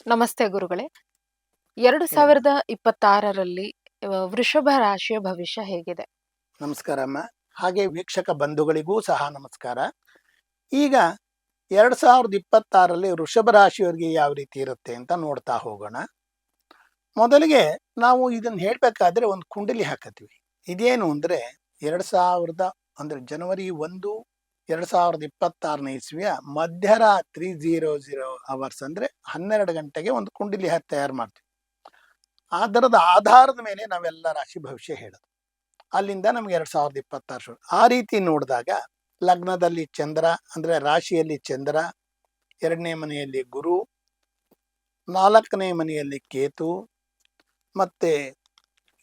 ನಮಸ್ತೆ ಗುರುಗಳೇ. ಹೇಳಮ್ಮ. 2026ರಲ್ಲಿ ವೃಷಭ ರಾಶಿಯ ಭವಿಷ್ಯ ಹೇಗಿದೆ? ನಮಸ್ಕಾರಮ್ಮ. ಹಾಗೆ ವೀಕ್ಷಕ ಬಂಧುಗಳಿಗೂ ಸಹ ನಮಸ್ಕಾರ. ಈಗ 2026ರಲ್ಲಿ ವೃಷಭ ರಾಶಿಯವರಿಗೆ ಯಾವ ರೀತಿ ಇರುತ್ತೆ ಅಂತ ನೋಡ್ತಾ ಹೋಗೋಣ. ಮೊದಲಿಗೆ ನಾವು ಇದನ್ನ ಹೇಳ್ಬೇಕಾದ್ರೆ ಒಂದು ಕುಂಡಲಿ ಹಾಕತ್ತೀವಿ. ಇದೇನು ಅಂದ್ರೆ 2000 ಅಂದ್ರೆ ಜನವರಿ 1, 2026ನೇ ಇಸ್ವಿಯ ಮಧ್ಯರಾತ್ರಿ 00 ಅವರ್ಸ್ ಅಂದ್ರೆ 12 ಗಂಟೆಗೆ ಒಂದು ಕುಂಡಲಿ ತಯಾರು ಮಾಡ್ತೀವಿ. ಅದರದ ಆಧಾರದ ಮೇಲೆ ನಾವೆಲ್ಲ ರಾಶಿ ಭವಿಷ್ಯ ಹೇಳೋದು. ಅಲ್ಲಿಂದ ನಮ್ಗೆ 2026 ಶುರು. ಆ ರೀತಿ ನೋಡಿದಾಗ ಲಗ್ನದಲ್ಲಿ ಚಂದ್ರ ಅಂದ್ರೆ ರಾಶಿಯಲ್ಲಿ ಚಂದ್ರ, 2ನೇ ಮನೆಯಲ್ಲಿ ಗುರು, 4ನೇ ಮನೆಯಲ್ಲಿ ಕೇತು, ಮತ್ತೆ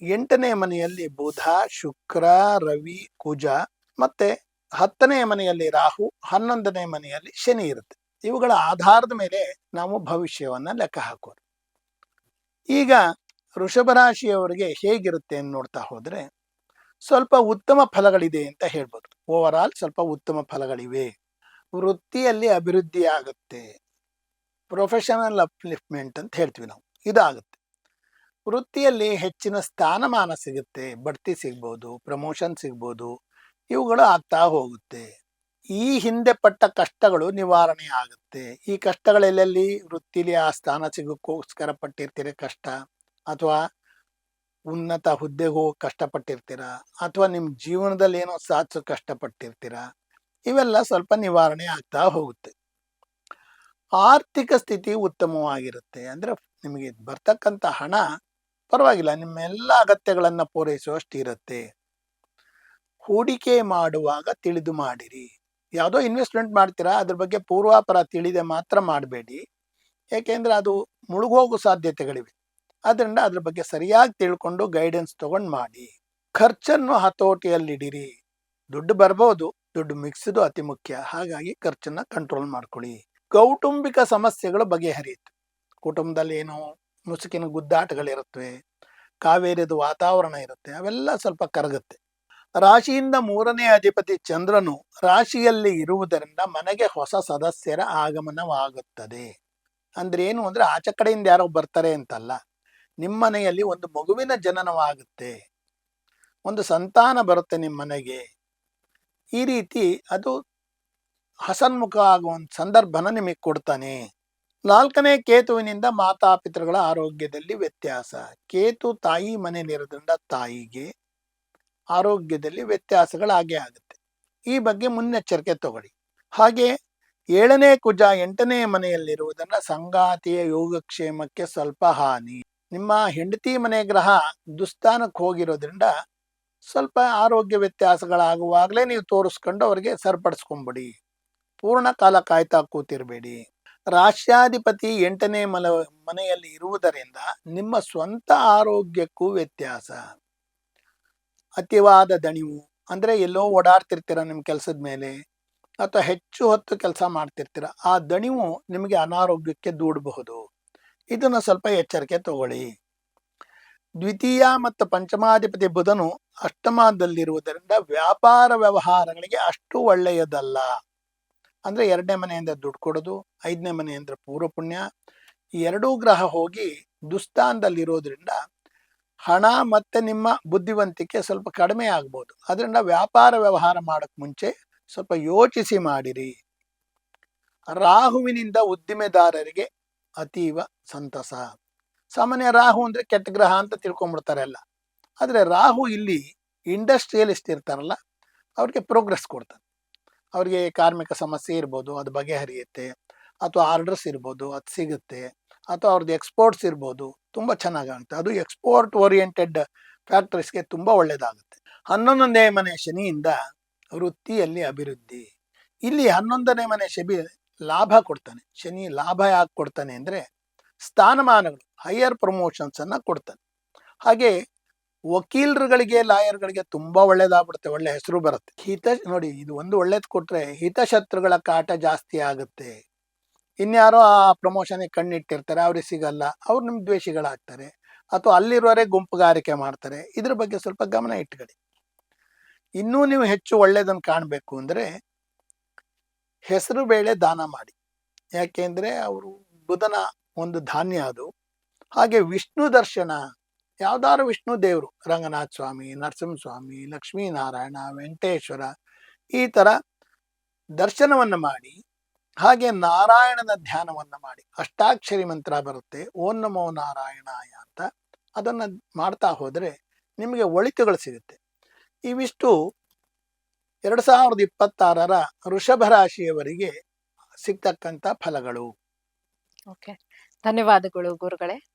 8ನೇ ಮನೆಯಲ್ಲಿ ಬುಧ, ಶುಕ್ರ, ರವಿ, ಕುಜ, ಮತ್ತೆ 10ನೇ ಮನೆಯಲ್ಲಿ ರಾಹು, 11ನೇ ಮನೆಯಲ್ಲಿ ಶನಿ ಇರುತ್ತೆ. ಇವುಗಳ ಆಧಾರದ ಮೇಲೆ ನಾವು ಭವಿಷ್ಯವನ್ನ ಲೆಕ್ಕ ಹಾಕೋದು. ಈಗ ವೃಷಭ ರಾಶಿಯವರಿಗೆ ಹೇಗಿರುತ್ತೆ ಅಂತ ನೋಡ್ತಾ ಹೋದ್ರೆ ಸ್ವಲ್ಪ ಉತ್ತಮ ಫಲಗಳಿದೆ ಅಂತ ಹೇಳ್ಬೋದು. ಓವರ್ ಆಲ್ ಸ್ವಲ್ಪ ಉತ್ತಮ ಫಲಗಳಿವೆ. ವೃತ್ತಿಯಲ್ಲಿ ಅಭಿವೃದ್ಧಿ ಆಗುತ್ತೆ, ಪ್ರೊಫೆಷನಲ್ ಅಪ್ಲಿಫ್ಟ್ಮೆಂಟ್ ಅಂತ ಹೇಳ್ತೀವಿ ನಾವು, ಇದಾಗುತ್ತೆ. ವೃತ್ತಿಯಲ್ಲಿ ಹೆಚ್ಚಿನ ಸ್ಥಾನಮಾನ ಸಿಗುತ್ತೆ, ಬಡ್ತಿ ಸಿಗ್ಬೋದು, ಪ್ರಮೋಷನ್ ಸಿಗ್ಬೋದು, ಇವುಗಳು ಆಗ್ತಾ ಹೋಗುತ್ತೆ. ಈ ಹಿಂದೆ ಪಟ್ಟ ಕಷ್ಟಗಳು ನಿವಾರಣೆ ಆಗುತ್ತೆ. ಈ ಕಷ್ಟಗಳೆಲ್ಲೆಲ್ಲಿ ವೃತ್ತಿಲಿ ಆ ಸ್ಥಾನ ಸಿಗೋಕ್ಕೋಸ್ಕರ ಪಟ್ಟಿರ್ತೀರಿ ಕಷ್ಟ, ಅಥವಾ ಉನ್ನತ ಹುದ್ದೆಗೂ ಕಷ್ಟಪಟ್ಟಿರ್ತೀರ, ಅಥವಾ ನಿಮ್ಮ ಜೀವನದಲ್ಲಿ ಏನೋ ಸಾಧಿಸೋ ಕಷ್ಟಪಟ್ಟಿರ್ತೀರ, ಇವೆಲ್ಲ ಸ್ವಲ್ಪ ನಿವಾರಣೆ ಆಗ್ತಾ ಹೋಗುತ್ತೆ. ಆರ್ಥಿಕ ಸ್ಥಿತಿ ಉತ್ತಮವಾಗಿರುತ್ತೆ. ಅಂದ್ರೆ ನಿಮಗೆ ಬರ್ತಕ್ಕಂಥ ಹಣ ಪರವಾಗಿಲ್ಲ, ನಿಮ್ಮೆಲ್ಲ ಅಗತ್ಯಗಳನ್ನ ಪೂರೈಸುವಷ್ಟು ಇರುತ್ತೆ. ಹೂಡಿಕೆ ಮಾಡುವಾಗ ತಿಳಿದು ಮಾಡಿರಿ. ಯಾವುದೋ ಇನ್ವೆಸ್ಟ್ಮೆಂಟ್ ಮಾಡ್ತೀರಾ, ಅದ್ರ ಬಗ್ಗೆ ಪೂರ್ವಾಪರ ತಿಳಿದೆ ಮಾತ್ರ ಮಾಡಬೇಡಿ. ಯಾಕೆಂದ್ರೆ ಅದು ಮುಳುಗೋಗೋ ಸಾಧ್ಯತೆಗಳಿವೆ. ಅದರಿಂದ ಅದ್ರ ಬಗ್ಗೆ ಸರಿಯಾಗಿ ತಿಳ್ಕೊಂಡು ಗೈಡೆನ್ಸ್ ತಗೊಂಡು ಮಾಡಿ. ಖರ್ಚನ್ನು ಹತೋಟಿಯಲ್ಲಿಡಿರಿ. ದುಡ್ಡು ಬರ್ಬೋದು, ದುಡ್ಡು ಮಿಕ್ಸಿದು ಅತಿ ಮುಖ್ಯ. ಹಾಗಾಗಿ ಖರ್ಚನ್ನ ಕಂಟ್ರೋಲ್ ಮಾಡ್ಕೊಳ್ಳಿ. ಕೌಟುಂಬಿಕ ಸಮಸ್ಯೆಗಳು ಬಗೆಹರಿಯುತ್ತೆ. ಕುಟುಂಬದಲ್ಲಿ ಏನೋ ಮುಸುಕಿನ ಗುದ್ದಾಟಗಳಿರುತ್ತವೆ, ಕಾವೇರಿದ ವಾತಾವರಣ ಇರುತ್ತೆ, ಅವೆಲ್ಲ ಸ್ವಲ್ಪ ಕರಗುತ್ತೆ. ರಾಶಿಯಿಂದ 3ನೇ ಅಧಿಪತಿ ಚಂದ್ರನು ರಾಶಿಯಲ್ಲಿ ಇರುವುದರಿಂದ ಮನೆಗೆ ಹೊಸ ಸದಸ್ಯರ ಆಗಮನವಾಗುತ್ತದೆ. ಅಂದ್ರೆ ಏನು ಅಂದ್ರೆ ಆಚೆ ಕಡೆಯಿಂದ ಯಾರೋ ಬರ್ತಾರೆ ಅಂತಲ್ಲ, ನಿಮ್ಮನೆಯಲ್ಲಿ ಒಂದು ಮಗುವಿನ ಜನನವಾಗುತ್ತೆ, ಒಂದು ಸಂತಾನ ಬರುತ್ತೆ ನಿಮ್ಮ ಮನೆಗೆ. ಈ ರೀತಿ ಅದು ಹಸನ್ಮುಖ ಆಗುವಂತ ಸಂದರ್ಭನ ನಿಮಗೆ ಕೊಡ್ತಾನೆ. 4ನೇ ಕೇತುವಿನಿಂದ ಮಾತಾಪಿತೃಗಳ ಆರೋಗ್ಯದಲ್ಲಿ ವ್ಯತ್ಯಾಸ. ಕೇತು ತಾಯಿ ಮನೆಯಲ್ಲಿರೋದ್ರಿಂದ ತಾಯಿಗೆ ಆರೋಗ್ಯದಲ್ಲಿ ವ್ಯತ್ಯಾಸಗಳಾಗೇ ಆಗುತ್ತೆ. ಈ ಬಗ್ಗೆ ಮುನ್ನೆಚ್ಚರಿಕೆ ತಗೊಳ್ಳಿ. ಹಾಗೆ 7ನೇ ಕುಜ 8ನೇ ಮನೆಯಲ್ಲಿರುವುದನ್ನ ಸಂಗಾತಿಯ ಯೋಗಕ್ಷೇಮಕ್ಕೆ ಸ್ವಲ್ಪ ಹಾನಿ. ನಿಮ್ಮ ಹೆಂಡತಿ ಮನೆ ಗ್ರಹ ದುಸ್ಥಾನಕ್ಕೆ ಹೋಗಿರೋದ್ರಿಂದ ಸ್ವಲ್ಪ ಆರೋಗ್ಯ ವ್ಯತ್ಯಾಸಗಳಾಗುವಾಗಲೇ ನೀವು ತೋರಿಸ್ಕೊಂಡು ಅವರಿಗೆ ಸರಿಪಡಿಸ್ಕೊಂಬಿಡಿ. ಪೂರ್ಣ ಕಾಲ ಕಾಯ್ತಾ ಕೂತಿರ್ಬೇಡಿ. ರಾಷ್ಟ್ರಾಧಿಪತಿ 8ನೇ ಮನೆಯಲ್ಲಿ ಇರುವುದರಿಂದ ನಿಮ್ಮ ಸ್ವಂತ ಆರೋಗ್ಯಕ್ಕೂ ವ್ಯತ್ಯಾಸ. ಅತಿವಾದ ದಣಿವು ಅಂದ್ರೆ ಎಲ್ಲೋ ಓಡಾಡ್ತಿರ್ತೀರ ನಿಮ್ಮ ಕೆಲಸದ ಮೇಲೆ, ಅಥವಾ ಹೆಚ್ಚು ಹೊತ್ತು ಕೆಲಸ ಮಾಡ್ತಿರ್ತೀರ, ಆ ದಣಿವು ನಿಮಗೆ ಅನಾರೋಗ್ಯಕ್ಕೆ ದೂಡಬಹುದು. ಇದನ್ನ ಸ್ವಲ್ಪ ಎಚ್ಚರಿಕೆ ತಗೊಳ್ಳಿ. ದ್ವಿತೀಯ ಮತ್ತು ಪಂಚಮಾಧಿಪತಿ ಬುಧನು ಅಷ್ಟಮದಲ್ಲಿರುವುದರಿಂದ ವ್ಯಾಪಾರ ವ್ಯವಹಾರಗಳಿಗೆ ಅಷ್ಟು ಒಳ್ಳೆಯದಲ್ಲ. ಅಂದ್ರೆ 2ನೇ ಮನೆಯಿಂದ ದುಡ್ಡು ಕೊಡೋದು, 5ನೇ ಮನೆ ಅಂದ್ರೆ ಪೂರ್ವ ಪುಣ್ಯ, ಈ ಎರಡೂ ಗ್ರಹ ಹೋಗಿ ದುಸ್ಥಾನದಲ್ಲಿರೋದ್ರಿಂದ ಹಣ ಮತ್ತೆ ನಿಮ್ಮ ಬುದ್ಧಿವಂತಿಕೆ ಸ್ವಲ್ಪ ಕಡಿಮೆ ಆಗ್ಬೋದು. ಅದರಿಂದ ವ್ಯಾಪಾರ ವ್ಯವಹಾರ ಮಾಡಕ್ ಮುಂಚೆ ಸ್ವಲ್ಪ ಯೋಚಿಸಿ ಮಾಡಿರಿ. ರಾಹುವಿನಿಂದ ಉದ್ದಿಮೆದಾರರಿಗೆ ಅತೀವ ಸಂತಸ. ಸಾಮಾನ್ಯ ರಾಹು ಅಂದ್ರೆ ಕೆಟ್ಟ ಗ್ರಹ ಅಂತ ತಿಳ್ಕೊಂಡ್ಬಿಡ್ತಾರೆ ಎಲ್ಲ. ಆದ್ರೆ ರಾಹು ಇಲ್ಲಿ ಇಂಡಸ್ಟ್ರಿಯಲಿಸ್ಟ್ ಇರ್ತಾರಲ್ಲ, ಅವ್ರಿಗೆ ಪ್ರೋಗ್ರೆಸ್ ಕೊಡ್ತಾನೆ. ಅವ್ರಿಗೆ ಕಾರ್ಮಿಕ ಸಮಸ್ಯೆ ಇರ್ಬೋದು, ಅದು ಬಗೆಹರಿಯುತ್ತೆ, ಅಥವಾ ಆರ್ಡರ್ಸ್ ಇರ್ಬೋದು, ಅದು ಸಿಗುತ್ತೆ, ಅಥವಾ ಅವ್ರದ್ದು ಎಕ್ಸ್ಪೋರ್ಟ್ಸ್ ಇರ್ಬೋದು, ತುಂಬ ಚೆನ್ನಾಗಾಗುತ್ತೆ. ಅದು ಎಕ್ಸ್ಪೋರ್ಟ್ ಓರಿಯೆಂಟೆಡ್ ಫ್ಯಾಕ್ಟರೀಸ್ಗೆ ತುಂಬ ಒಳ್ಳೇದಾಗುತ್ತೆ. 11ನೇ ಮನೆ ಶನಿಯಿಂದ ವೃತ್ತಿಯಲ್ಲಿ ಅಭಿವೃದ್ಧಿ. ಇಲ್ಲಿ 11ನೇ ಮನೆ ಶನಿ ಲಾಭ ಕೊಡ್ತಾನೆ. ಶನಿ ಲಾಭ ಯಾಕೆ ಕೊಡ್ತಾನೆ ಅಂದ್ರೆ ಸ್ಥಾನಮಾನಗಳು, ಹೈಯರ್ ಪ್ರಮೋಷನ್ಸ್ ಅನ್ನ ಕೊಡ್ತಾನೆ. ಹಾಗೆ ವಕೀಲರುಗಳಿಗೆ, ಲಾಯರ್ಗಳಿಗೆ ತುಂಬಾ ಒಳ್ಳೇದಾಗ್ಬಿಡುತ್ತೆ, ಒಳ್ಳೆ ಹೆಸರು ಬರುತ್ತೆ. ನೋಡಿ, ಇದು ಒಂದು ಒಳ್ಳೇದು ಕೊಟ್ರೆ ಹಿತಶತ್ರುಗಳ ಕಾಟ ಜಾಸ್ತಿ ಆಗುತ್ತೆ. ಇನ್ಯಾರೋ ಆ ಪ್ರಮೋಷನ್ ಕಣ್ಣಿಟ್ಟಿರ್ತಾರೆ, ಅವ್ರಿಗೆ ಸಿಗಲ್ಲ, ಅವ್ರು ನಿಮ್ ದ್ವೇಷಿಗಳಾಗ್ತಾರೆ, ಅಥವಾ ಅಲ್ಲಿರೋರೇ ಗುಂಪುಗಾರಿಕೆ ಮಾಡ್ತಾರೆ. ಇದ್ರ ಬಗ್ಗೆ ಸ್ವಲ್ಪ ಗಮನ ಇಟ್ಕೊಳ್ಳಿ. ಇನ್ನೂ ನೀವು ಹೆಚ್ಚು ಒಳ್ಳೇದನ್ನು ಕಾಣಬೇಕು ಅಂದ್ರೆ ಹೆಸರು ಬೇಳೆ ದಾನ ಮಾಡಿ. ಯಾಕೆಂದ್ರೆ ಅವರು ಬುಧನ ಒಂದು ಧಾನ್ಯ ಅದು. ಹಾಗೆ ವಿಷ್ಣು ದರ್ಶನ, ಯಾವ್ದಾದ್ರು ವಿಷ್ಣು ದೇವರು, ರಂಗನಾಥ ಸ್ವಾಮಿ, ನರಸಿಂಹಸ್ವಾಮಿ, ಲಕ್ಷ್ಮೀನಾರಾಯಣ, ವೆಂಕಟೇಶ್ವರ, ಈ ತರ ದರ್ಶನವನ್ನ ಮಾಡಿ, ಹಾಗೆ ನಾರಾಯಣನ ಧ್ಯಾನವನ್ನ ಮಾಡಿ. ಅಷ್ಟಾಕ್ಷರಿ ಮಂತ್ರ ಬರುತ್ತೆ, ಓಂ ನಮೋ ನಾರಾಯಣಾಯ ಅಂತ. ಅದನ್ನ ಮಾಡ್ತಾ ಹೋದ್ರೆ ನಿಮಗೆ ಒಳಿತುಗಳು ಸಿಗುತ್ತೆ. ಇವಿಷ್ಟು 2026 ವೃಷಭ ರಾಶಿಯವರಿಗೆ ಸಿಗ್ತಕ್ಕಂಥ ಫಲಗಳು. ಓಕೆ. ಧನ್ಯವಾದಗಳು ಗುರುಗಳೇ.